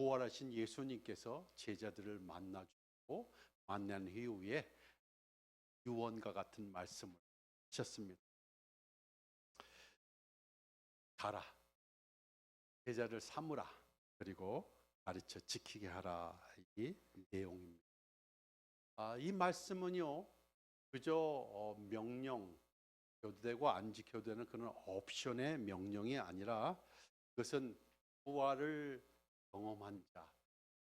부활하신 예수님께서 제자들을 만나주고 만난 이후에 유언과 같은 말씀을 하셨습니다. 가라, 제자를 삼으라, 그리고 가르쳐 지키게 하라, 이 내용입니다. 이 말씀은요, 그저 명령, 교도되고 안 지켜도 되는 그런 옵션의 명령이 아니라 그것은 부활을 경험한 자,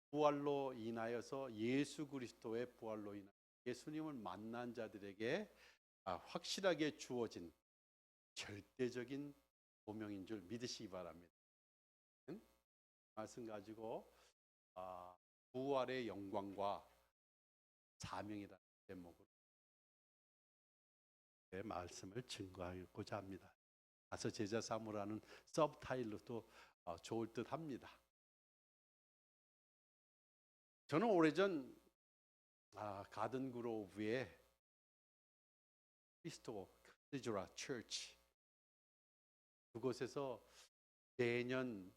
부활로 인하여서 예수 그리스도의 부활로 인하여 예수님을 만난 자들에게 확실하게 주어진 절대적인 소명인 줄 믿으시기 바랍니다. 말씀 가지고 부활의 영광과 사명이라는 제목으로 말씀을 증거하고자 합니다. 가서 제자 삼으라는 서브타일로도 좋을 듯 합니다. 저는 오래전 가든 그로브의 크리스토 카테드라 처치, 그곳에서 매년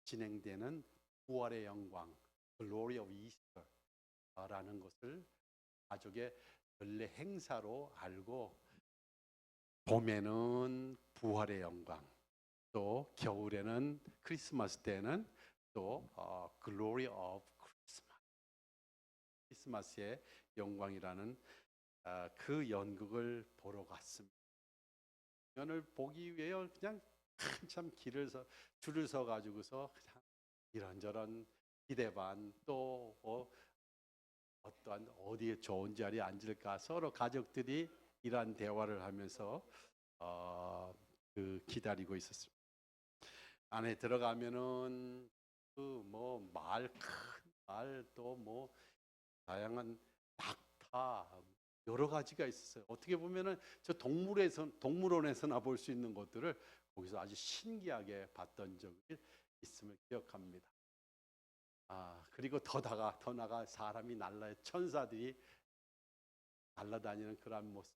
진행되는 부활의 영광, Glory of Easter라는 것을 가족의 연례 행사로 알고, 봄에는 부활의 영광, 또 겨울에는 크리스마스 때는 또 Glory of Christmas, 크리스마스의 영광이라는 그 연극을 보러 갔습니다. 연을 보기 위해 그냥 한참 줄을 서 가지고서 그냥 이런저런 기대 반, 또 어떠한 어디에 좋은 자리에 앉을까 서로 가족들이 이러한 대화를 하면서 기다리고 있었습니다. 안에 들어가면은 그 뭐 큰 말, 또 뭐 다양한 낙타, 여러 가지가 있었어요. 어떻게 보면은 저 동물원에서나 볼 수 있는 것들을 거기서 아주 신기하게 봤던 적이 있음을 기억합니다. 그리고 더 나가 사람이 천사들이 날아다니는 그런 모습,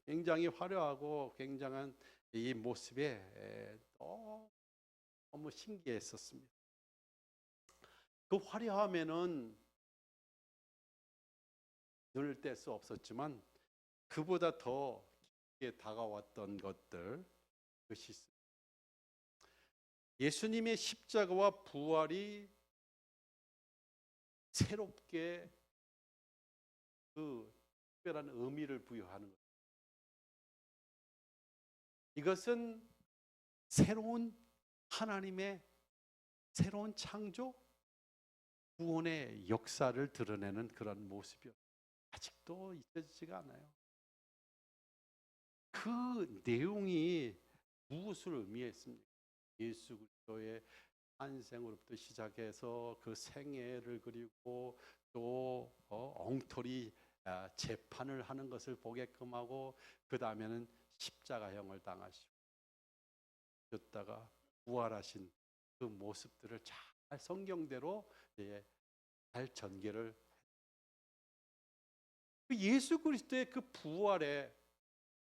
굉장히 화려하고 굉장한 이 모습에 너무 신기했었습니다. 그 화려함에는 눈을 뗄 수 없었지만 그보다 더 깊게 다가왔던 것들, 그것이 예수님의 십자가와 부활이 새롭게 그 특별한 의미를 부여하는 것. 이것은 새로운 하나님의 새로운 창조, 구원의 역사를 드러내는 그런 모습이요. 아직도 잊혀지지가 않아요. 그 내용이 무엇을 의미했습니까? 예수 그리스도의 탄생으로부터 시작해서 그 생애를 그리고 또 엉터리 재판을 하는 것을 보게끔 하고, 그 다음에는 십자가형을 당하시고 죽다가 부활하신 그 모습들을 잘 성경대로 잘 전개를, 그 예수 그리스도의 그 부활의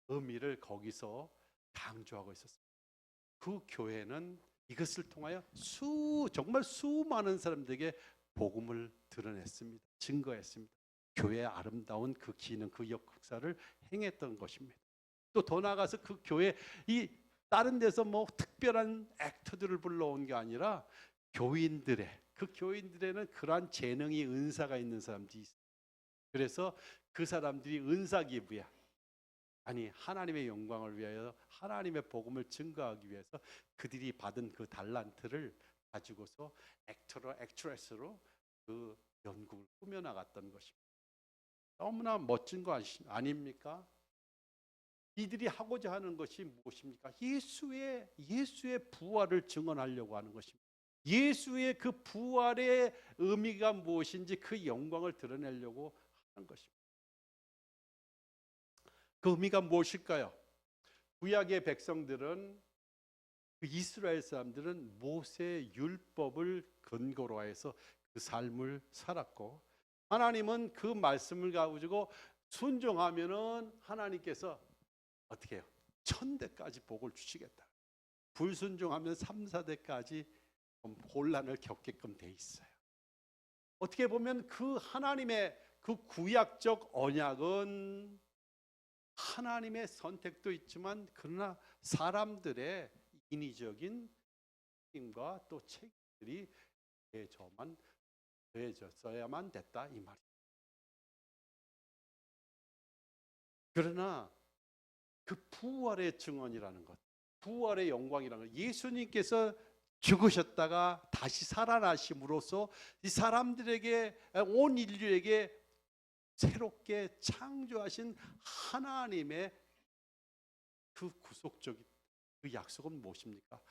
의미를 거기서 강조하고 있었습니다. 그 교회는 이것을 통하여 정말 수많은 사람들에게 복음을 드러냈습니다. 증거했습니다. 교회의 아름다운 그 기능, 그 역사를 행했던 것입니다. 또 더 나아가서 그 교회, 이 다른 데서 뭐 특별한 액터들을 불러온 게 아니라 그 교인들에는 그러한 재능이, 은사가 있는 사람들이 있어요. 그래서 그 사람들이 은사 기부야, 하나님의 영광을 위하여, 하나님의 복음을 증거하기 위해서 그들이 받은 그 달란트를 가지고서 액트레스로 그 연극을 꾸며나갔던 것입니다. 너무나 멋진 거 아닙니까? 이들이 하고자 하는 것이 무엇입니까? 예수의 부활을 증언하려고 하는 것입니다. 예수의 그 부활의 의미가 무엇인지 그 영광을 드러내려고 하는 것입니다. 그 의미가 무엇일까요? 구약의 백성들은, 그 이스라엘 사람들은 모세 율법을 근거로 해서 그 삶을 살았고, 하나님은 그 말씀을 가지고 순종하면은 하나님께서 어떻게 해요? 천대까지 복을 주시겠다. 불순종하면 3, 4대까지 혼란을 겪게끔 돼 있어요. 어떻게 보면 그 하나님의 그 구약적 언약은 하나님의 선택도 있지만 그러나 사람들의 인위적인 힘과 또 책임들이 더해졌어야만 됐다 이 말이에요. 그러나 그 부활의 증언이라는 것, 부활의 영광이라는 것, 예수님께서 죽으셨다가 다시 살아나심으로써 이 사람들에게, 온 인류에게 새롭게 창조하신 하나님의 그 구속적인 그 약속은 무엇입니까?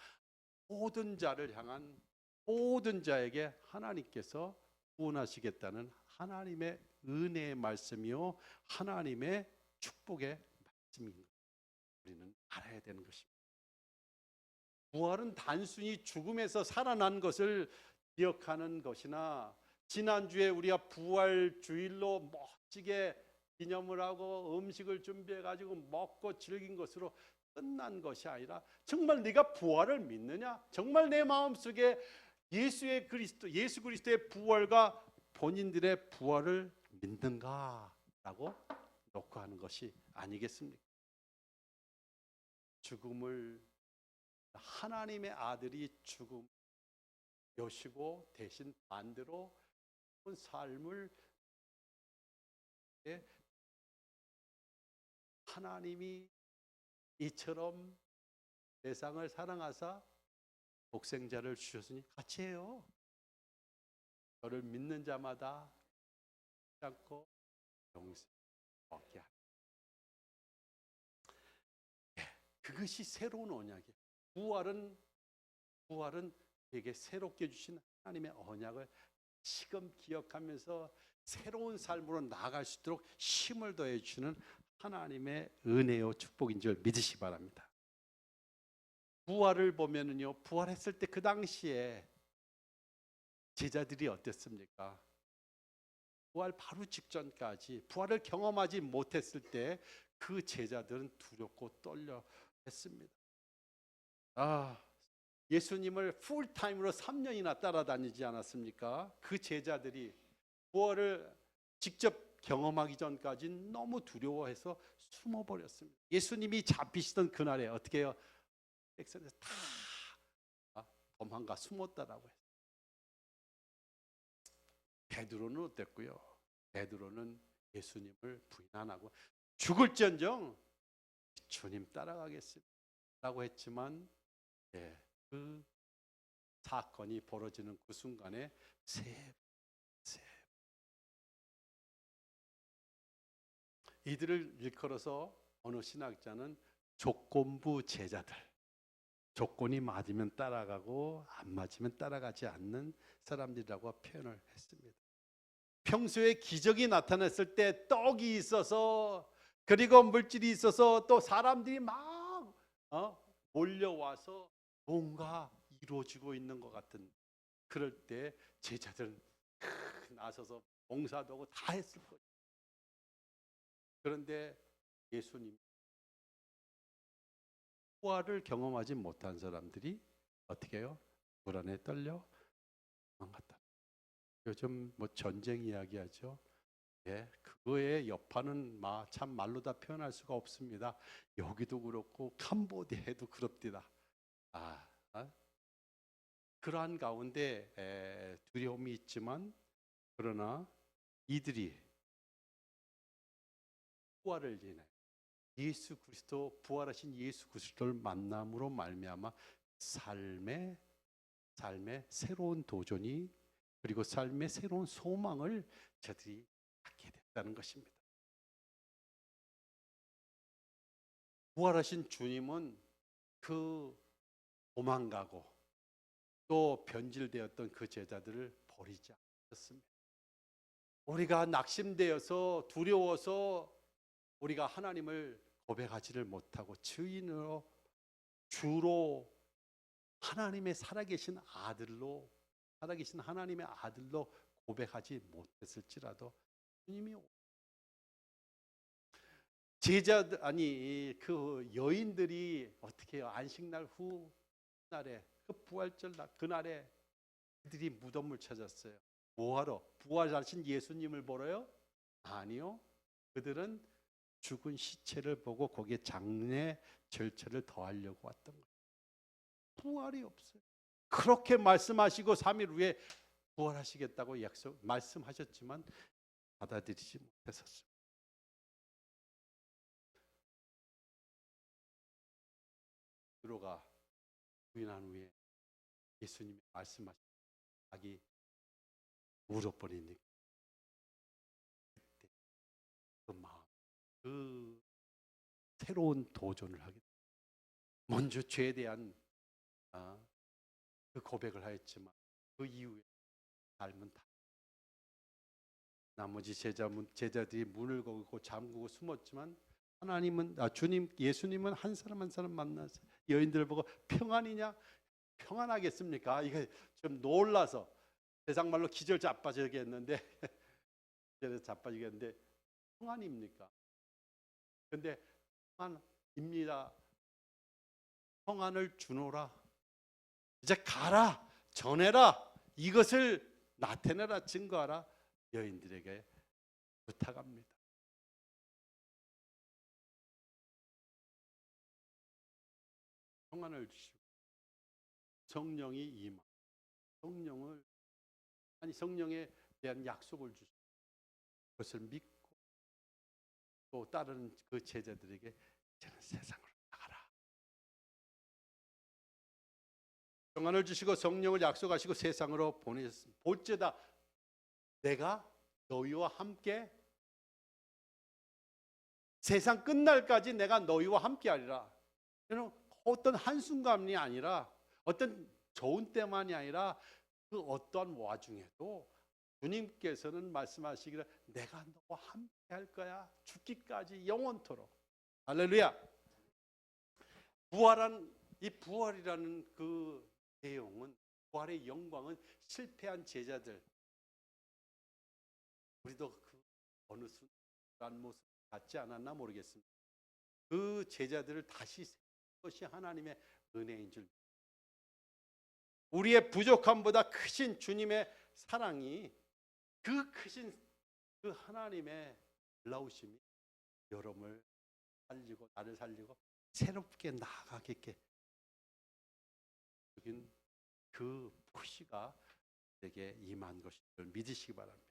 모든 자를 향한, 모든 자에게 하나님께서 구원하시겠다는 하나님의 은혜의 말씀이요 하나님의 축복의 말씀인 것, 우리는 알아야 되는 것입니다. 부활은 단순히 죽음에서 살아난 것을 기억하는 것이나 지난주에 우리가 부활 주일로 멋지게 기념을 하고 음식을 준비해 가지고 먹고 즐긴 것으로 끝난 것이 아니라 정말 네가 부활을 믿느냐? 정말 내 마음속에 예수 그리스도의 부활과 본인들의 부활을 믿는가라고 놓고 하는 것이 아니겠습니까? 죽음을 하나님의 아들이 죽음 여시고 대신 반대로 삶을 하나님이 이처럼 세상을 사랑하사 독생자를 주셨으니 같이 해요. 저를 믿는 자마다 않고 영생 얻게 하라. 그것이 새로운 언약이에요. 부활은 되게 새롭게 주신 하나님의 언약을 지금 기억하면서 새로운 삶으로 나아갈 수 있도록 힘을 더해 주시는 하나님의 은혜요 축복인 줄 믿으시기 바랍니다. 부활을 보면은요, 부활했을 때 그 당시에 제자들이 어땠습니까? 부활 바로 직전까지 부활을 경험하지 못했을 때 그 제자들은 두렵고 떨려 했습니다. 예수님을 풀타임으로 3년이나 따라다니지 않았습니까? 그 제자들이 부활을 직접 경험하기 전까지 너무 두려워해서 숨어버렸습니다. 예수님이 잡히시던 그날에 어떻게 해요? 백성에서 다 도망가 숨었다라고 했어요. 베드로는 어땠고요? 베드로는 예수님을 부인 안 하고 죽을지언정 주님 따라가겠습니다 라고 했지만 그 사건이 벌어지는 그 순간에 이들을 일컬어서 어느 신학자는 조건부 제자들, 조건이 맞으면 따라가고 안 맞으면 따라가지 않는 사람들이라고 표현을 했습니다. 평소에 기적이 나타났을 때 떡이 있어서 그리고 물질이 있어서 또 사람들이 막 몰려와서 뭔가 이루어지고 있는 것 같은 그럴 때 제자들은 나서서 봉사도 하고 다 했을 거예요. 그런데 예수님 부활을 경험하지 못한 사람들이 어떻게 해요? 불안에 떨려 도망갔다. 요즘 뭐 전쟁 이야기하죠. 그거의 여파는 참 말로 다 표현할 수가 없습니다. 여기도 그렇고 캄보디아에도 그렇디다. 그러한 가운데 두려움이 있지만 그러나 이들이 부활을 인해 예수 그리스도 부활하신 예수 그리스도를 만남으로 말미암아 삶의 새로운 도전이 그리고 삶의 새로운 소망을 저들이 갖게 됐다는 것입니다. 부활하신 주님은 그 도망가고 또 변질되었던 그 제자들을 버리지 않았습니다. 우리가 낙심되어서 두려워서 우리가 하나님을 고백하지를 못하고 주인으로 주로 하나님의 살아계신 하나님의 아들로 고백하지 못했을지라도 주님이 그 여인들이 어떻게 해요? 안식날 후 날에 그 부활절 날 그날에 그들이 무덤을 찾았어요. 뭐하러? 부활하신 예수님을 보러요? 아니요. 그들은 죽은 시체를 보고 거기에 장례 절차를 더하려고 왔던 거예요. 부활이 없어요. 그렇게 말씀하시고 3일 후에 부활하시겠다고 말씀하셨지만 받아들이지 못했었어요. 베드로가 부인한 후에 예수님이 말씀하신 자기 울어버리니까 그때 그 마음, 그 새로운 도전을 하게 됩니다. 먼저 죄에 대한 그 고백을 하였지만 그 이후에 삶은 다 나머지 제자들이 문을 걸고 잠그고 숨었지만 하나님은 주님 예수님은 한 사람 한 사람 만나서 여인들을 보고 평안이냐? 평안하겠습니까? 이게 좀 놀라서 세상 말로 기절 자빠지겠는데 자빠지겠는데 평안입니까? 근데 평안입니다. 평안을 주노라. 이제 가라, 전해라, 이것을 나타내라, 증거하라. 여인들에게 부탁합니다. 평안을 주시고 성령이 임하. 성령에 대한 약속을 주시고 그것을 믿고 또 다른 그 제자들에게 이제는 세상으로 나가라. 평안을 주시고 성령을 약속하시고 세상으로 보내셨습니다. 볼지다 내가 너희와 함께 세상 끝날까지 내가 너희와 함께 하리라. 어떤 한순간이 아니라 어떤 좋은 때만이 아니라 그 어떠한 와중에도 주님께서는 말씀하시기를 내가 너와 함께 할 거야. 죽기까지 영원토록. 할렐루야. 이 부활이라는 그 내용은 부활의 영광은 실패한 제자들 우리도 그 어느 순간 모습 같지 않았나 모르겠습니다. 그 제자들을 다시 세운 것이 하나님의 은혜인 줄. 우리의 부족함보다 크신 주님의 사랑이 그 크신 그 하나님의 놀라우심이 여러분을 살리고 나를 살리고 새롭게 나아가게 그 푸시가 내게 임한 것을 믿으시기 바랍니다.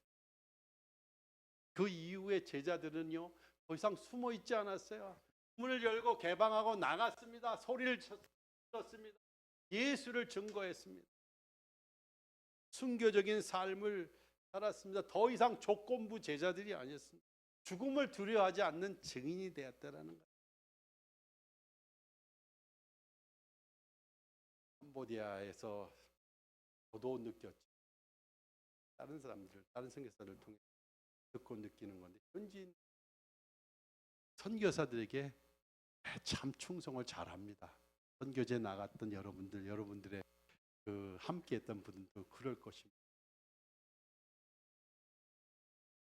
그 이후에 제자들은요 더 이상 숨어 있지 않았어요. 문을 열고 개방하고 나갔습니다. 소리를 쳤습니다. 예수를 증거했습니다. 순교적인 삶을 살았습니다. 더 이상 조건부 제자들이 아니었습니다. 죽음을 두려워하지 않는 증인이 되었다라는 거예요. 캄보디아에서 저도 느꼈죠. 다른 사람들, 다른 선교사를 통해 듣고 느끼는 건데 현지인 선교사들에게 참 충성을 잘합니다. 선교제 나갔던 여러분들의 그 함께했던 분들도 그럴 것입니다.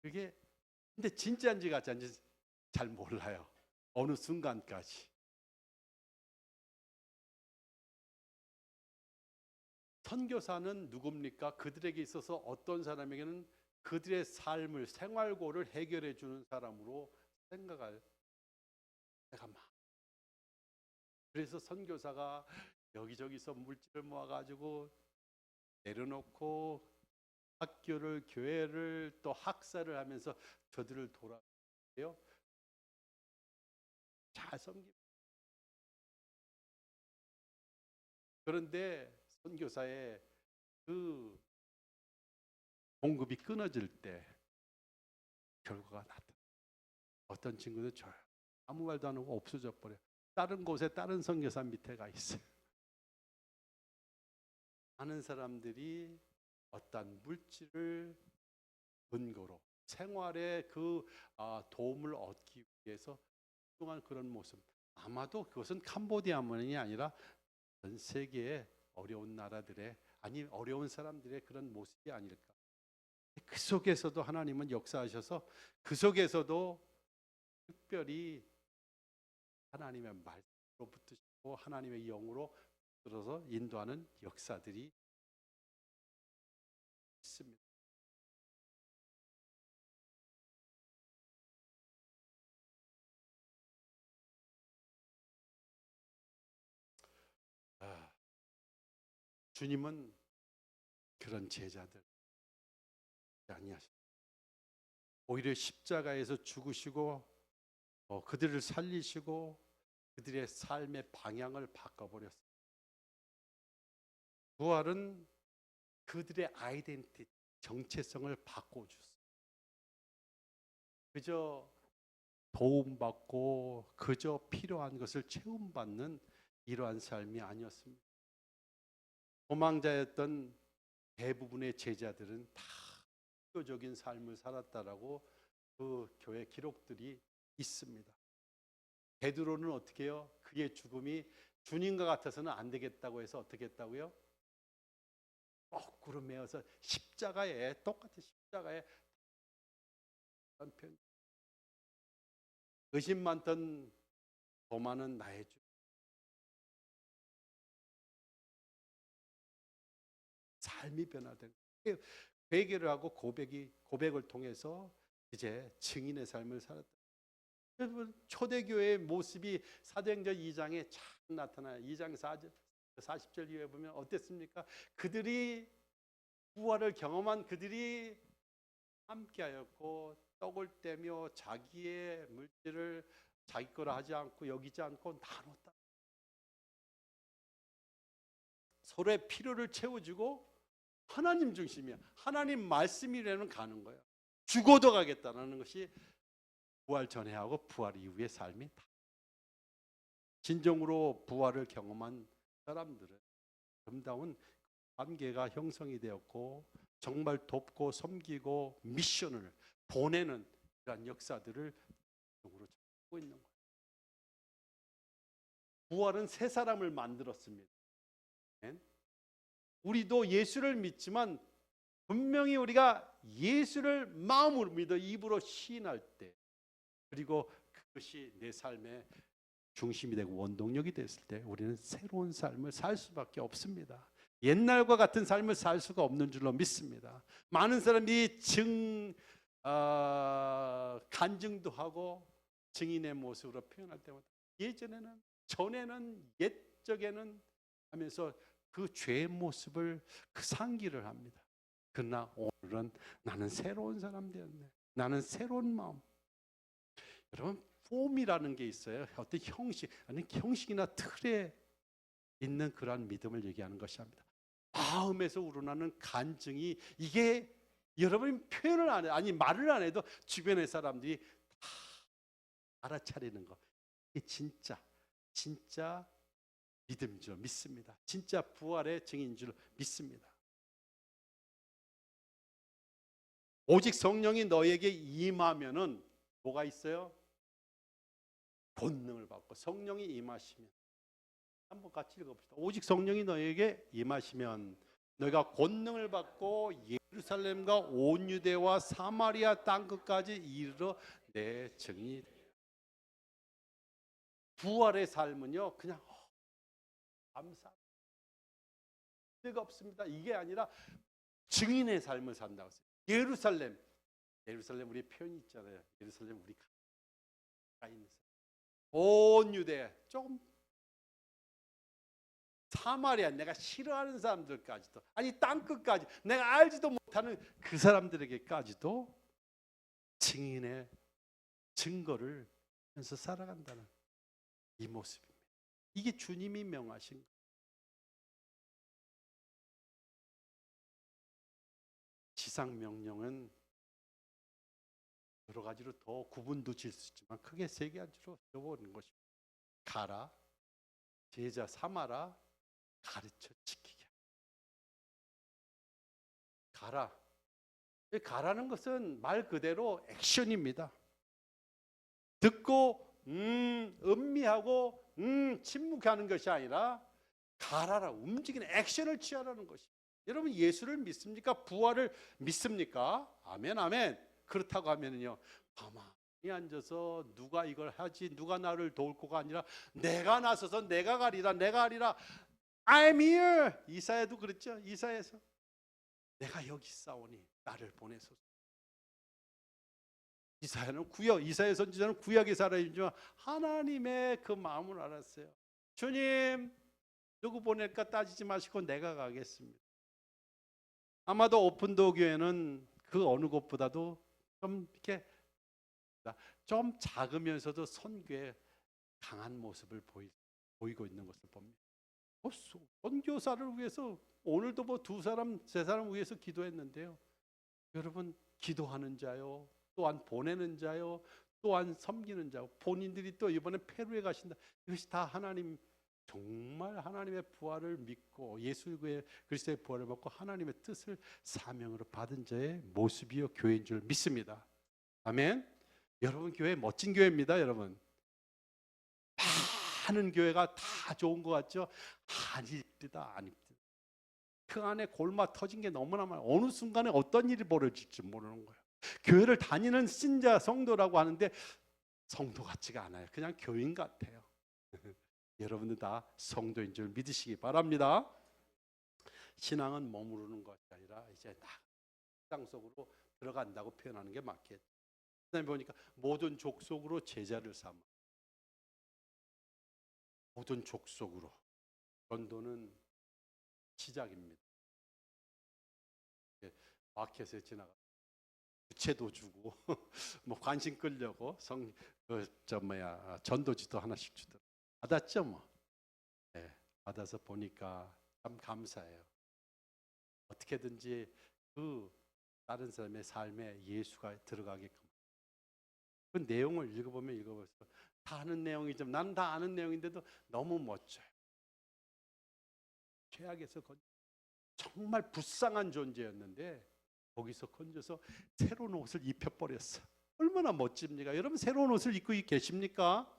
그게 근데 진짜인지 가짜인지 잘 몰라요. 어느 순간까지. 선교사는 누굽니까? 그들에게 있어서 어떤 사람에게는 그들의 삶을 생활고를 해결해 주는 사람으로 생각할 때가 많아요. 그래서 선교사가 여기저기서 물질을 모아가지고 내려놓고 학교를 교회를 또 학사를 하면서 저들을 돌아요. 잘 섬깁니다. 그런데 선교사의 그 공급이 끊어질 때 결과가 나타나요. 어떤 친구는 아무 말도 안 하고 없어져 버려요. 다른 곳에 다른 선교사 밑에 가 있어요. 많은 사람들이 어떤 물질을 근거로 생활에 그 도움을 얻기 위해서 그동안 그런 모습. 아마도 그것은 캄보디아만이 아니라 전 세계의 어려운 나라들의 어려운 사람들의 그런 모습이 아닐까. 그 속에서도 하나님은 역사하셔서 그 속에서도 특별히 하나님의 말씀으로 붙으시고 하나님의 영으로 들어서 인도하는 역사들이 있습니다. 주님은 그런 제자들 아니하십니다. 오히려 십자가에서 죽으시고 그들을 살리시고 그들의 삶의 방향을 바꿔버렸어요. 부활은 그들의 아이덴티티, 정체성을 바꿔줬어요. 그저 도움받고 그저 필요한 것을 채움받는 이러한 삶이 아니었습니다. 도망자였던 대부분의 제자들은 다 표적인 삶을 살았다라고 그 교회 기록들이 있습니다. 베드로는 어떻게 해요? 그의 죽음이 주님과 같아서는 안 되겠다고 해서 어떻게 했다고요? 거꾸로 메어서 십자가에, 똑같은 십자가에 편. 의심 많던 도마는 나의 주. 삶이 변화된 회개를 하고 고백을 통해서 이제 증인의 삶을 살았다. 여러분, 초대교회의 모습이 사도행전 2장에 참 나타나요. 2장 40절 이후에 보면 어땠습니까? 그들이 부활을 경험한 그들이 함께하였고 떡을 떼며 자기의 물질을 자기 거라 하지 않고 여기지 않고 나눴다. 서로의 필요를 채워주고 하나님 중심이야. 하나님 말씀이라는 가는 거야. 죽어도 가겠다는 것이 부활 전에 하고 부활 이후의 삶이 다. 진정으로 부활을 경험한 사람들은 아름다운 관계가 형성이 되었고 정말 돕고 섬기고 미션을 보내는 그런 역사들을 찾고 있는 거예요. 부활은 새 사람을 만들었습니다. 우리도 예수를 믿지만 분명히 우리가 예수를 마음으로 믿어 입으로 시인할 때, 그리고 그것이 내 삶의 중심이 되고 원동력이 됐을 때 우리는 새로운 삶을 살 수밖에 없습니다. 옛날과 같은 삶을 살 수가 없는 줄로 믿습니다. 많은 사람이 간증도 하고 증인의 모습으로 표현할 때마다 전에는 옛적에는 하면서 그 죄의 모습을 그 상기를 합니다. 그러나 오늘은 나는 새로운 사람 되었네. 나는 새로운 마음. 여러분, 폼이라는 게 있어요. 어떤 형식, 아니 형식이나 틀에 있는 그러한 믿음을 얘기하는 것이 합니다. 마음에서 우러나는 간증이, 이게 여러분이 표현을 안 해, 아니 말을 안 해도 주변의 사람들이 다 알아차리는 거. 이게 진짜 믿음인 줄 믿습니다. 진짜 부활의 증인 줄 믿습니다. 오직 성령이 너에게 임하면은 뭐가 있어요? 권능을 받고. 성령이 임하시면, 한번 같이 읽어봅시다. 오직 성령이 너에게 임하시면 너희가 권능을 받고 예루살렘과 온 유대와 사마리아 땅끝까지 이르러 내 증인이. 부활의 삶은요, 그냥 감사, 뜻가 없습니다. 이게 아니라 증인의 삶을 산다고 했어요. 예루살렘 우리 표현이 있잖아요. 예루살렘 우리 가까이 있는 사람. 온 유대, 조금 사마리아, 내가 싫어하는 사람들까지도, 아니 땅끝까지, 내가 알지도 못하는 그 사람들에게까지도 증인의 증거를 하면서 살아간다는 이 모습입니다. 이게 주님이 명하신 거예요. 지상 명령은 여러 가지로 더 구분도 질 수 있지만 크게 세 가지로 적어보는 것입니다. 가라, 제자 삼아라, 가르쳐 지키게. 가라는 것은 말 그대로 액션입니다. 듣고 음미하고 침묵하는 것이 아니라 가라라, 움직이는 액션을 취하라는 것이. 여러분, 예수를 믿습니까? 부활을 믿습니까? 아멘, 아멘. 그렇다고 하면은요, 가만히 앉아서 누가 이걸 하지, 누가 나를 도울 거가 아니라 내가 나서서 내가 가리라, 내가 하리라. I'm here. 이사야도 그랬죠. 이사야에서 내가 여기 있사오니 나를 보내소서. 이사야는 구약, 이사야 선지자는 구약에 살아있지만 하나님의 그 마음을 알았어요. 주님, 누구 보낼까 따지지 마시고 내가 가겠습니다. 아마도 오픈도어 교회는 그 어느 곳보다도 좀 이렇게 좀 작으면서도 선교에 강한 모습을 보이고 있는 것을 봅니다. 선교사를 위해서 오늘도 뭐 2사람, 3사람 위해서 기도했는데요. 여러분, 기도하는 자요, 또한 보내는 자요, 또한 섬기는 자요. 본인들이 또 이번에 페루에 가신다. 이것이 다 하나님, 정말 하나님의 부활을 믿고 예수 그리스도의 부활을 받고 하나님의 뜻을 사명으로 받은 자의 모습이요 교회인 줄 믿습니다. 아멘. 여러분, 교회 멋진 교회입니다. 여러분, 많은 교회가 다 좋은 것 같죠? 아닙니다. 아닙니다. 그 안에 골마 터진 게 너무나 많아요. 어느 순간에 어떤 일이 벌어질지 모르는 거예요. 교회를 다니는 신자 성도라고 하는데 성도 같지가 않아요. 그냥 교인 같아요. 여러분들 다 성도인 줄 믿으시기 바랍니다. 신앙은 머무르는 것이 아니라 이제 땅 속으로 들어간다고 표현하는 게 맞겠죠. 그다음에 보니까 모든 족속으로 제자를 삼아. 모든 족속으로. 전도는 시작입니다. 마켓에 지나가 부채도 주고 뭐 관심 끌려고 전도지도 하나씩 주더라고요. 받았죠 뭐. 네, 받아서 보니까 참 감사해요. 어떻게든지 그 다른 사람의 삶에 예수가 들어가게끔. 그 내용을 읽어보면 다 아는 내용이죠. 난 다 아는 내용인데도 너무 멋져요. 죄악에서 정말 불쌍한 존재였는데 거기서 건져서 새로운 옷을 입혀버렸어. 얼마나 멋집니까? 여러분, 새로운 옷을 입고 계십니까?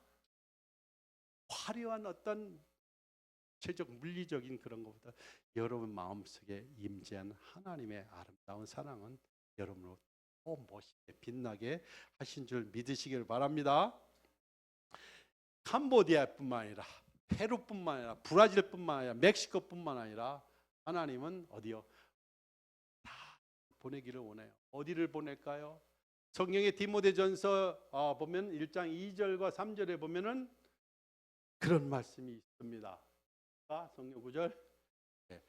화려한 어떤 체적 물리적인 그런 것보다 여러분 마음속에 임재한 하나님의 아름다운 사랑은 여러분으로 더 멋있게 빛나게 하신 줄 믿으시길 바랍니다. 캄보디아뿐만 아니라 페루뿐만 아니라 브라질뿐만 아니라 멕시코뿐만 아니라 하나님은 어디요? 다 보내기를 원해요. 어디를 보낼까요? 성경의 디모데전서 보면 1장 2절과 3절에 보면은 그런 말씀이 있습니다. 성경 구절. 네.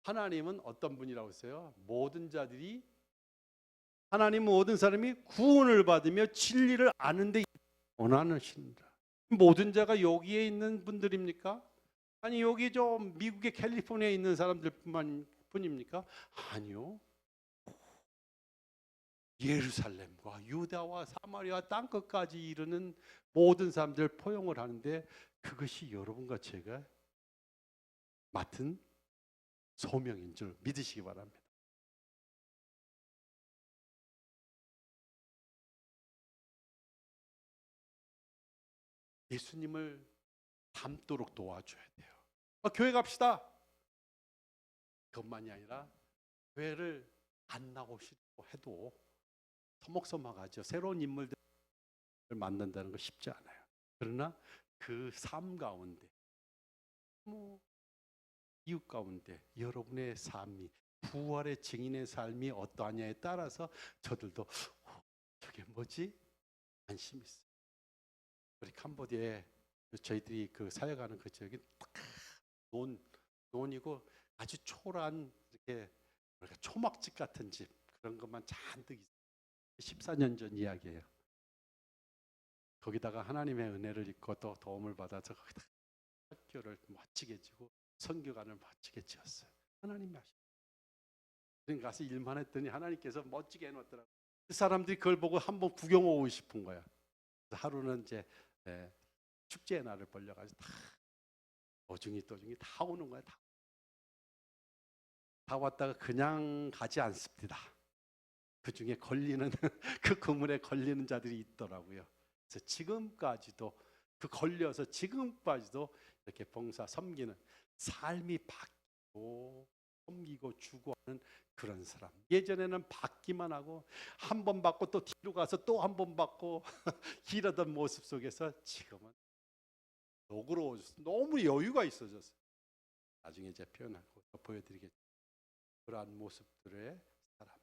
하나님은 어떤 분이라고 했어요? 모든 자들이, 하나님 모든 사람이 구원을 받으며 진리를 아는데 원하신다. 모든 자가 여기에 있는 분들입니까? 아니, 여기 좀 미국의 캘리포니아에 있는 사람들뿐입니까? 아니요. 예루살렘과 유다와 사마리아 땅끝까지 이르는 모든 사람들 포용을 하는데 그것이 여러분과 제가 맡은 소명인 줄 믿으시기 바랍니다. 예수님을 닮도록 도와줘야 돼요. 교회 갑시다. 그것만이 아니라 교회를 안 나오시고 해도 서먹서먹하죠. 새로운 인물들을 만난다는 거 쉽지 않아요. 그러나 그 삶 가운데, 이웃 가운데 여러분의 삶이, 부활의 증인의 삶이 어떠하냐에 따라서 저들도 저게 뭐지? 관심이 있어요. 우리 캄보디아에 저희들이 그 사역하는 그 지역이 논이고 아주 초라한 이렇게 초막집 같은 집, 그런 것만 잔뜩 있어요. 14년 전 이야기예요. 거기다가 하나님의 은혜를 입고 또 도움을 받아서 거기다 학교를 멋지게 지고 선교관을 멋지게 지었어요. 하나님이 하셨어요. 그러니까 가서 일만 했더니 하나님께서 멋지게 해놓더라고요. 그 사람들이 그걸 보고 한번 구경 오고 싶은 거야. 하루는 이제 축제의 날을 벌려가지고 다 어중이 다 오는 거야. 다 왔다가 그냥 가지 않습니다. 그 중에 걸리는 그 그물에 걸리는 자들이 있더라고요. 그래서 지금까지도 그 걸려서 지금까지도 이렇게 봉사 섬기는 삶이 바뀌고 섬기고 주고 하는 그런 사람. 예전에는 받기만 하고 한 번 받고 또 뒤로 가서 또 한 번 받고 이러던 모습 속에서 지금은 너그러워졌어요. 너무 여유가 있어졌어요. 나중에 이제 표현하고 보여드리겠죠. 그러한 모습들의 사람.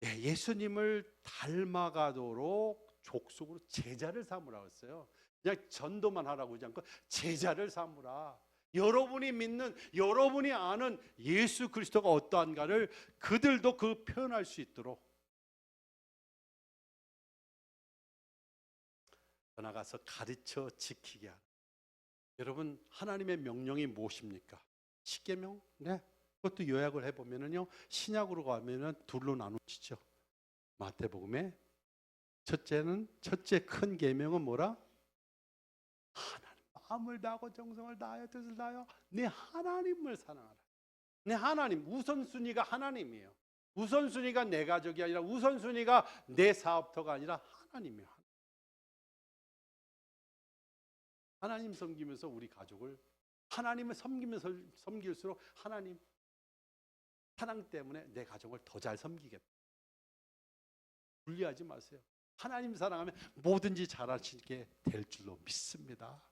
예, 예수님을 닮아가도록 족속으로 제자를 삼으라고 했어요. 그냥 전도만 하라고 하지 않고 제자를 삼으라. 여러분이 믿는, 여러분이 아는 예수 그리스도가 어떠한가를 그들도 그 표현할 수 있도록. 더 나가서 가르쳐 지키게 하라. 여러분, 하나님의 명령이 무엇입니까? 십계명? 네. 그것도 요약을 해보면은요, 신약으로 가면은 둘로 나누시죠. 마태복음에 첫째 큰 계명은 뭐라? 하나님 마음을 다하고 정성을 다하여 뜻을 다하여 내 하나님을 사랑하라. 내 하나님, 우선순위가 하나님이에요. 우선순위가 내 가족이 아니라 우선순위가 내 사업터가 아니라 하나님이에요. 하나님 섬기면서 우리 가족을, 하나님을 섬기면서 섬길수록 하나님 사랑 때문에 내 가족을 더 잘 섬기겠다. 분리하지 마세요. 하나님 사랑하면 뭐든지 잘하시게 될 줄로 믿습니다.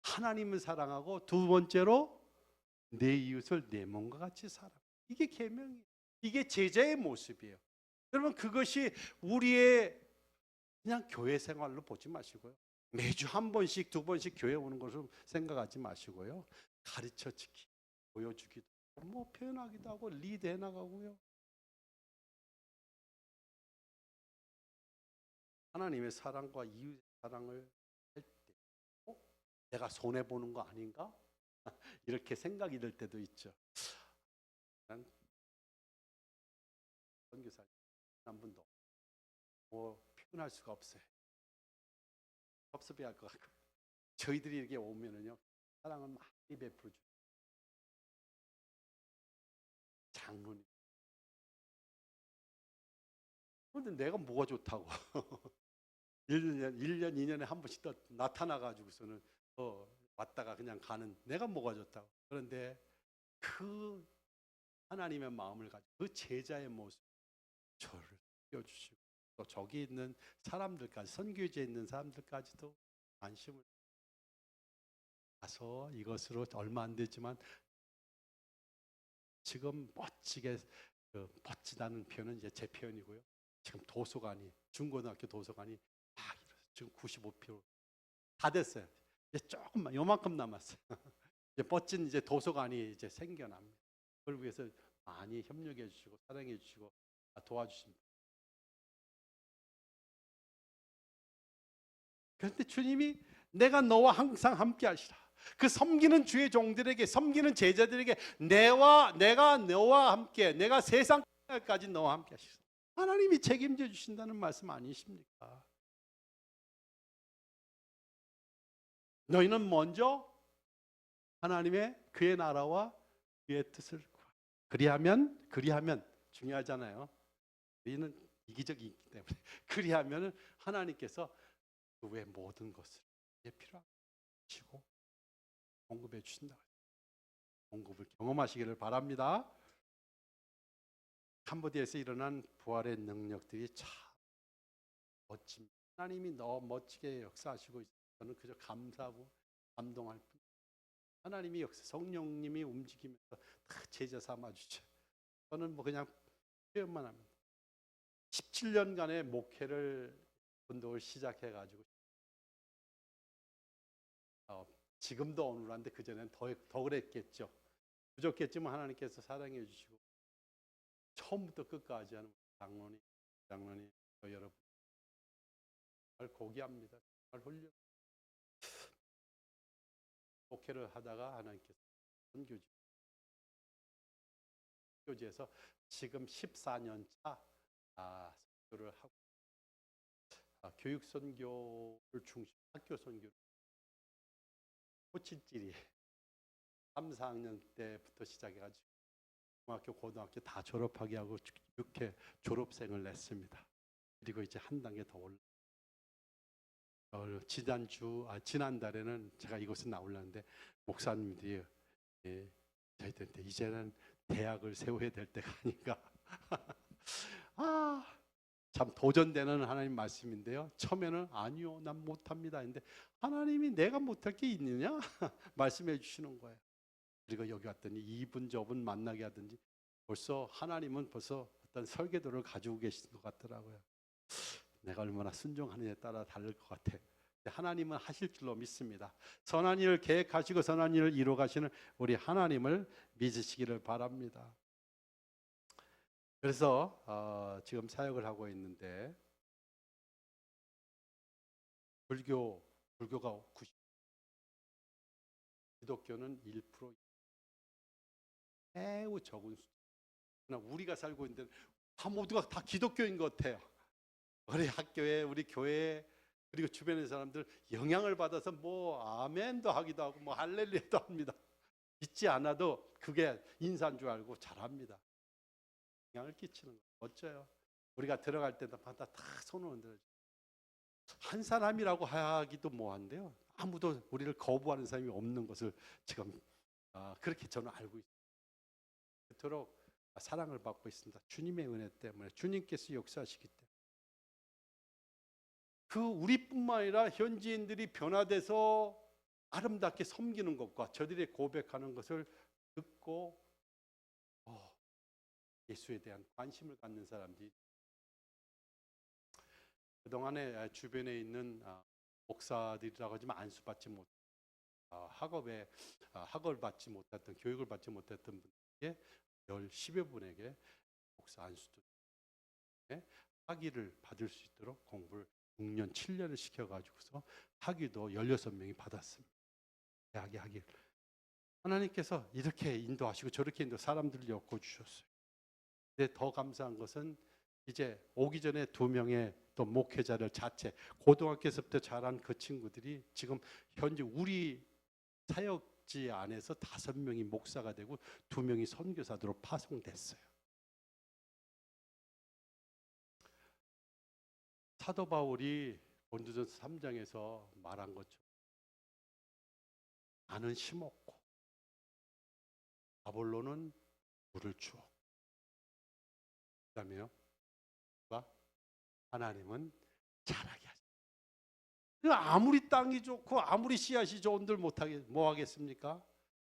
하나님을 사랑하고 두 번째로 내 이웃을 내 몸과 같이 살아. 이게 계명이에요. 이게 제자의 모습이에요. 여러분, 그것이 우리의 그냥 교회 생활로 보지 마시고요. 매주 한 번씩 두 번씩 교회 오는 것으로 생각하지 마시고요. 가르쳐 지키, 보여주기도 하고, 뭐 표현하기도 하고 리드해 나가고요. 하나님의 사랑과 이웃의 사랑을 할 때, 내가 손해 보는 거 아닌가? 이렇게 생각이 들 때도 있죠. 난 선교사 한 분도 뭐 표현할 수가 없어요. 섭섭해할 것 같고, 저희들이 이렇게 오면은요, 사랑을 많이 베풀어 주. 장로님. 그런데 내가 뭐가 좋다고? 1년, 2년에 한 번씩 또 나타나가지고서는 왔다가 그냥 가는 내가 뭐가 좋다고. 그런데 그 하나님의 마음을 가지고 그 제자의 모습, 저를 띄워주시고 또 저기 있는 사람들까지, 선교지에 있는 사람들까지도 관심을 가서 이것으로 얼마 안 되지만 지금 멋지게, 멋지다는 표현은 이제 제 표현이고요. 지금 도서관이, 중고등학교 도서관이 지금 95% 다 됐어요. 이제 조금만, 요만큼 남았어요. 이제 멋진 이제 도서관이 이제 생겨납니다. 그걸 위해서 많이 협력해 주시고 사랑해 주시고 도와주십니다. 그런데 주님이 내가 너와 항상 함께 하시라. 그 섬기는 주의 종들에게, 섬기는 제자들에게 내가 너와 함께, 내가 세상 끝날까지 너와 함께 하시라. 하나님이 책임져 주신다는 말씀 아니십니까? 너희는 먼저 하나님의 그의 나라와 그의 뜻을 그리하면 중요하잖아요. 우리는 이기적이기 때문에 그리하면 하나님께서 그 외 모든 것을 필요하시고 공급해 주신다. 공급을 경험하시기를 바랍니다. 캄보디아에서 일어난 부활의 능력들이 참 멋집니다. 하나님이 너무 멋지게 역사하시고 있어요. 저는 그저 감사하고 감동할 뿐. 하나님이 역사, 성령님이 움직이면서 다 제자 삼아주죠. 저는 뭐 그냥 표현만 합니다. 17년간의 목회를 운동을 시작해가지고 지금도 어눌한데 그전엔 더 그랬겠죠. 부족했지만 하나님께서 사랑해 주시고 처음부터 끝까지 하는 장로님 여러분 정말 고귀합니다. 정말 훌륭. 목회를 하다가 하나님께서 선교지에서 지금 14년 차 선교를 하고 교육 선교를 중심, 학교 선교를 호치찌리 3, 4학년 때부터 시작해가지고 중학교, 고등학교 다 졸업하게 하고 이렇게 졸업생을 냈습니다. 그리고 이제 한 단계 더 올라. 지난달에는 제가 이곳에 나오려는데 목사님들이 저희들한테 이제는 대학을 세워야 될 때가 아닌가. 참 도전되는 하나님 말씀인데요. 처음에는 아니요, 난 못합니다. 근데 하나님이 내가 못할 게 있느냐 말씀해 주시는 거예요. 그리고 여기 왔더니 이분 저분 만나게 하든지 벌써 하나님은 벌써 어떤 설계도를 가지고 계신 것 같더라고요. 내가 얼마나 순종하느냐에 따라 다를 것 같아. 하나님은 하실 줄로 믿습니다. 선한 일을 계획하시고 선한 일을 이루어 가시는 우리 하나님을 믿으시기를 바랍니다. 그래서 지금 사역을 하고 있는데 불교가 90, 기독교는 1%, 매우 적은 숫자. 그러나 우리가 살고 있는 데는 모두가 다 기독교인 것 같아요. 우리 학교에, 우리 교회에, 그리고 주변의 사람들 영향을 받아서 뭐 아멘도 하기도 하고 뭐 할렐루야도 합니다. 믿지 않아도 그게 인사인 줄 알고 잘합니다. 영향을 끼치는 거 멋져요. 우리가 들어갈 때마다 다 손을 흔들어요. 한 사람이라고 하기도 뭐한데요. 아무도 우리를 거부하는 사람이 없는 것을 지금 그렇게 저는 알고 있습니다. 그토록 사랑을 받고 있습니다. 주님의 은혜 때문에, 주님께서 역사하시기 때문에. 그 우리뿐만 아니라 현지인들이 변화돼서 아름답게 섬기는 것과 저들이 고백하는 것을 듣고 예수에 대한 관심을 갖는 사람들이, 그동안에 주변에 있는 목사들이라고 하지만 안수받지 못, 학업을 받지 못했던, 교육을 받지 못했던 분에게 10여 분에게 목사 안수도 학위를 받을 수 있도록 공부를 6년 7년을 시켜가지고서 학위도 16명이 받았습니다. 대학의 학위를. 하나님께서 이렇게 인도하시고 저렇게 사람들을 엮어주셨어요. 근데 더 감사한 것은 이제 오기 전에 2명의 또 목회자를 고등학교에서부터 자란 그 친구들이 지금 현재 우리 사역지 안에서 5명이 목사가 되고 2명이 선교사들로 파송됐어요. 사도 바울이 고린도전서 3장에서 말한 것처럼 나는 심었고 아볼로는 물을 주었고, 그다음에요, 하나님은 자라게 하시고, 아무리 땅이 좋고 아무리 씨앗이 좋은들 못하게 뭐 하겠습니까?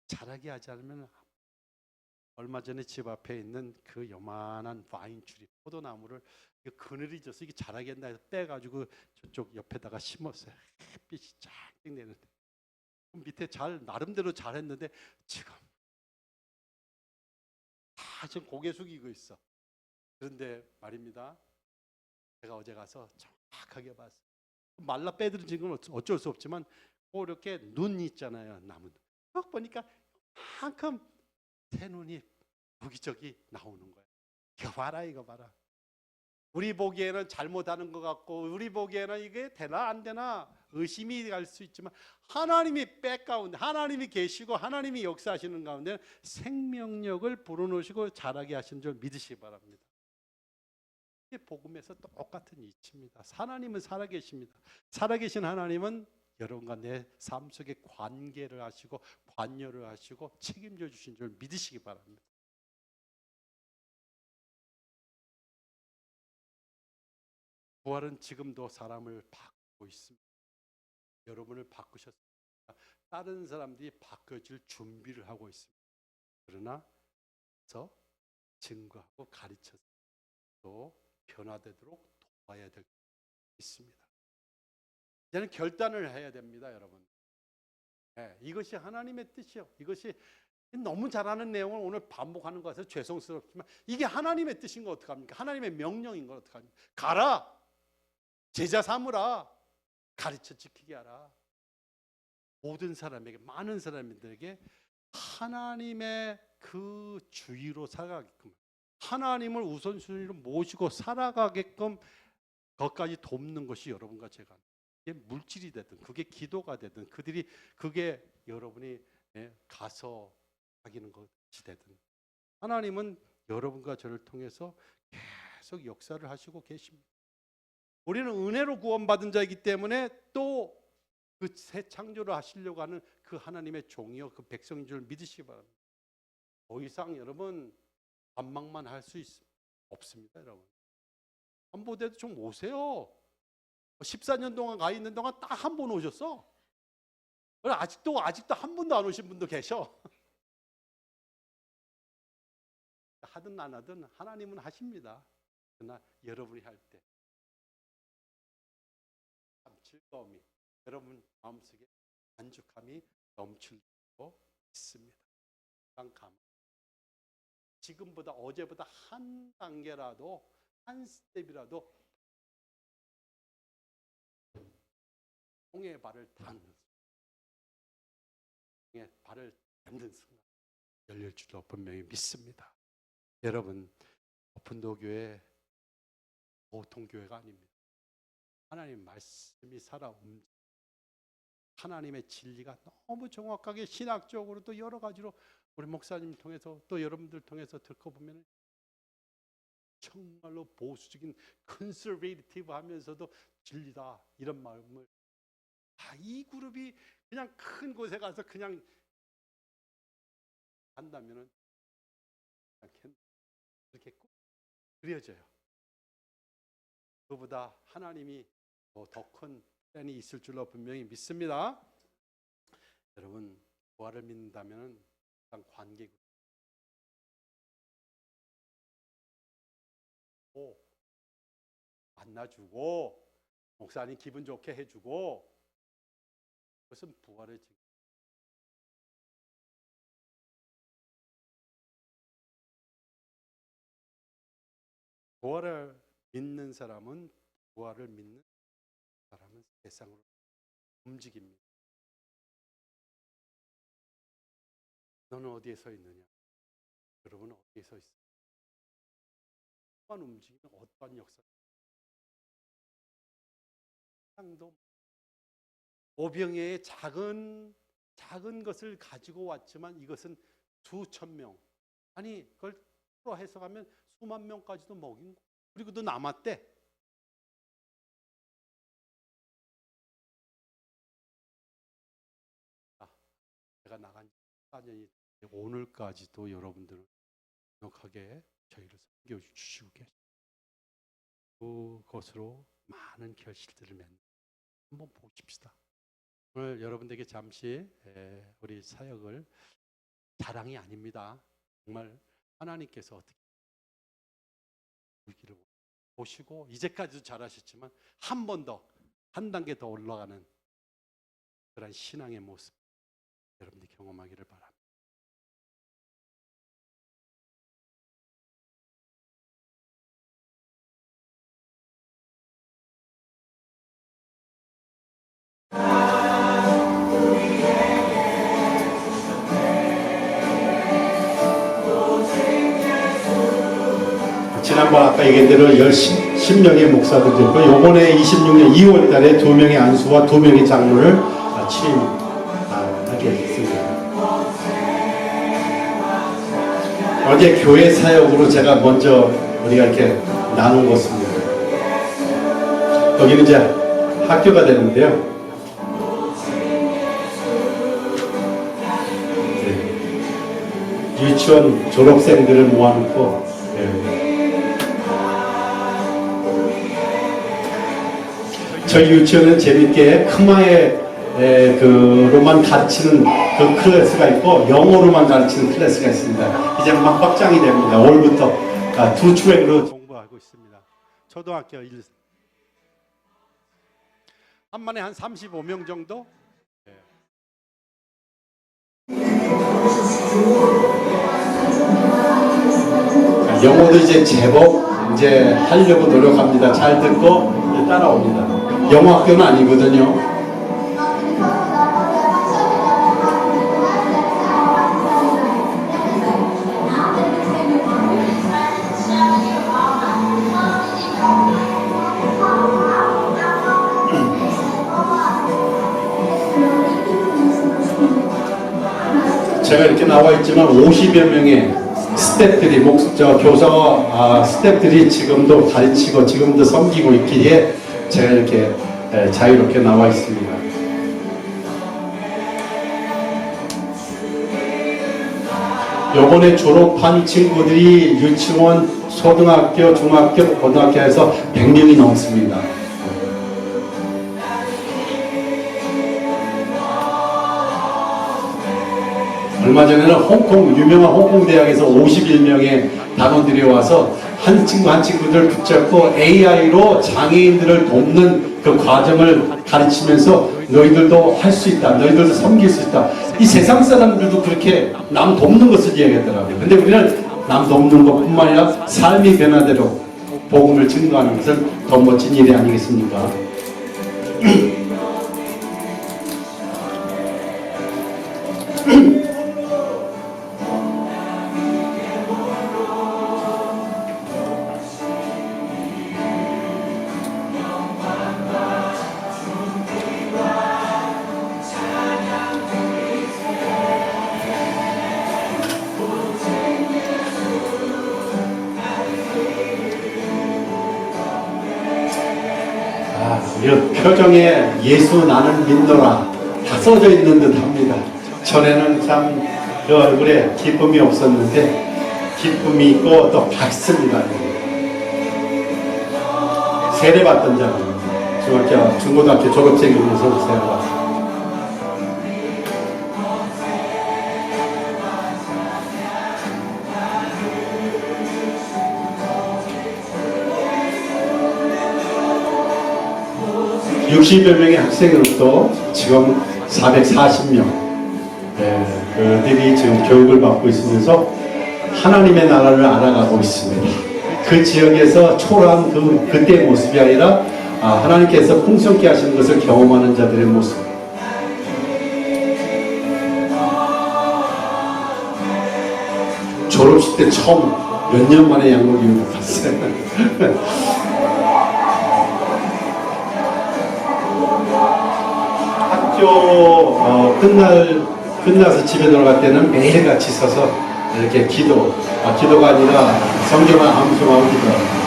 자라게 하지 않으면. 얼마 전에 집 앞에 있는 그 요만한 와인추리 포도나무를 그늘이 져서 이게 자라게 한다 해서 빼가지고 저쪽 옆에다가 심었어요. 햇빛이 쫙 내는데 밑에 나름대로 잘했는데 지금 다 지금 고개 숙이고 있어. 그런데 말입니다, 제가 어제 가서 정확하게 봤어요. 말라 빼들어진 건 어쩔 수 없지만 이렇게 눈 있잖아요, 나무. 딱 보니까 한큼 새눈이 여기저기 나오는 거예요. 이거 봐라. 우리 보기에는 잘못하는 것 같고 우리 보기에는 이게 되나 안 되나 의심이 갈 수 있지만 하나님이 백가운데, 하나님이 계시고 하나님이 역사하시는 가운데 생명력을 불어넣으시고 자라게 하시는 줄 믿으시기 바랍니다. 이게 복음에서 똑같은 이치입니다. 하나님은 살아계십니다. 살아계신 하나님은 여러분과 내 삶 속에 관계를 하시고 관여를 하시고 책임져 주신 줄 믿으시기 바랍니다. 부활은 지금도 사람을 바꾸고 있습니다. 여러분을 바꾸셨습니다. 다른 사람들이 바꿔질 준비를 하고 있습니다. 그러나 저 증거하고 가르쳐서 또 변화되도록 도와야 될 것 있습니다. 이제는 결단을 해야 됩니다, 여러분. 네, 이것이 하나님의 뜻이요. 이것이 너무 잘하는 내용을 오늘 반복하는 것 같아서 죄송스럽지만 이게 하나님의 뜻인 거 어떡합니까? 하나님의 명령인 거 어떡합니까? 가라! 제자 삼으라! 가르쳐 지키게 하라. 모든 사람에게, 많은 사람들에게 하나님의 그 주의로 살아가게끔, 하나님을 우선순위로 모시고 살아가게끔 그것까지 돕는 것이 여러분과 제가, 이게 물질이 되든 그게 기도가 되든 그게 여러분이 가서 하기는 것이 되든 하나님은 여러분과 저를 통해서 계속 역사를 하시고 계십니다. 우리는 은혜로 구원받은 자이기 때문에 또 그 새 창조를 하시려고 하는 그 하나님의 종이요 그 백성인 줄 믿으시기 바랍니다. 더 이상 여러분 반망만 할 수 없습니다, 여러분. 한보대도 좀 오세요. 14년 동안 가 있는 동안 딱 한 번 오셨어. 아직도 한 번도 안 오신 분도 계셔. 하든 안 하든 하나님은 하십니다. 그러나 여러분이 할 때 참 즐거움이, 여러분 마음속에 만족함이 넘칠 수 있습니다. 지금보다 어제보다 한 단계라도, 한 스텝이라도 홍해의 발을 닿는 순간 열릴 줄로 분명히 믿습니다. 여러분, 오픈도교회 보통 교회가 아닙니다. 하나님 말씀이 살아 움직이고 하나님의 진리가 너무 정확하게 신학적으로도 여러 가지로 우리 목사님 통해서 또 여러분들 통해서 듣고보면 정말로 보수적인 컨서베이티브 하면서도 진리다 이런 마음을, 이 그룹이 그냥 큰 곳에 가서 그냥 한다면은 이렇게 그려져요. 그보다 하나님이 더 큰 플랜이 있을 줄로 분명히 믿습니다. 여러분, 부활을 믿는다면 일단 관계고 만나주고 목사님 기분 좋게 해주고, 그것은 부활의 증거. 부활을 믿는 사람은, 부활을 믿는 사람은 세상으로 움직입니다. 너는 어디에 서 있느냐? 여러분은 어디에 서 있어요? 어떠한 움직이는, 어떠한 역사? 상도 오병이의 작은 것을 가지고 왔지만 이것은 수천 명, 아니 그걸 풀어 해석하면 수만 명까지도 먹인 거. 그리고 또 남았대. 제가 나간 4년이 오늘까지도 여러분들은 넉넉하게 저희를 섬겨주시고 계십니다. 그것으로 많은 결실들을 맺는, 한번 보십시다. 오늘 여러분들에게 잠시 우리 사역을, 자랑이 아닙니다. 정말 하나님께서 어떻게 우리를 보시고 이제까지도 잘하셨지만 한 번 더, 한 단계 더 올라가는 그런 신앙의 모습 여러분들이 경험하기를 바랍니다. 지난번 아까 얘기한 대로 10명의 목사들도 있고, 요번에 26년 2월 달에 2명의 안수와 2명의 장로를 취임하게 됐습니다. 어제 교회 사역으로 제가 먼저 우리가 이렇게 나눈 것입니다. 여기는 이제 학교가 되는데요. 유치원 졸업생들을 모아놓고 저희 유치원은 재밌게 크마에로만 가르치는 그 클래스가 있고 영어로만 가르치는 클래스가 있습니다. 이제 막 확장이 됩니다. 올부터 2트랙으로 공부하고 있습니다. 초등학교 1, 한 번에 한 35명 정도? 영어도 이제 제법 이제 하려고 노력합니다. 잘 듣고 따라옵니다. 영어 학교는 아니거든요. 제가 이렇게 나와 있지만 50여 명의 스태프들이, 교사와 스태프들이 지금도 가르치고 지금도 섬기고 있기에 제가 이렇게 자유롭게 나와 있습니다. 요번에 졸업한 친구들이 유치원 초등학교, 중학교, 고등학교에서 100명이 넘습니다. 얼마 전에는 유명한 홍콩 대학에서 51명의 단원들이 와서 한 친구들 붙잡고 AI로 장애인들을 돕는 그 과정을 가르치면서 너희들도 할 수 있다. 너희들도 섬길 수 있다. 이 세상 사람들도 그렇게 남 돕는 것을 이야기하더라고요. 근데 우리는 남 돕는 것뿐만 아니라 삶의 변화대로 복음을 증거하는 것은 더 멋진 일이 아니겠습니까? 이 표정에 예수 나는 믿노라 다 써져 있는 듯 합니다. 전에는 참 그 얼굴에 기쁨이 없었는데 기쁨이 있고 또 밝습니다. 세례받던 자는 중고등학교 졸업생이면서 세례받았습니다. (60여) 명의 학생으로부터 지금 440명 그들이 지금 교육을 받고 있으면서 하나님의 나라를 알아가고 있습니다. 그 지역에서 초라한 그때의 모습이 아니라 하나님께서 풍성케 하시는 것을 경험하는 자들의 모습. 졸업식 때 처음 몇 년 만에 양복 입고 갔어요. 학교 끝나서 집에 돌아갈 때는 매일같이 서서 이렇게 기도가 아니라 성경을 암송하고 기도합니다.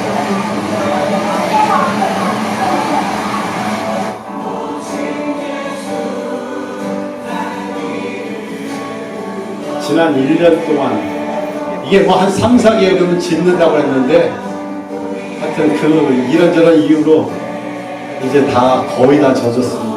지난 1년 동안 이게 뭐 한 3, 4개월이면 짓는다고 했는데 하여튼 그 이런저런 이유로 이제 거의 다 젖었습니다.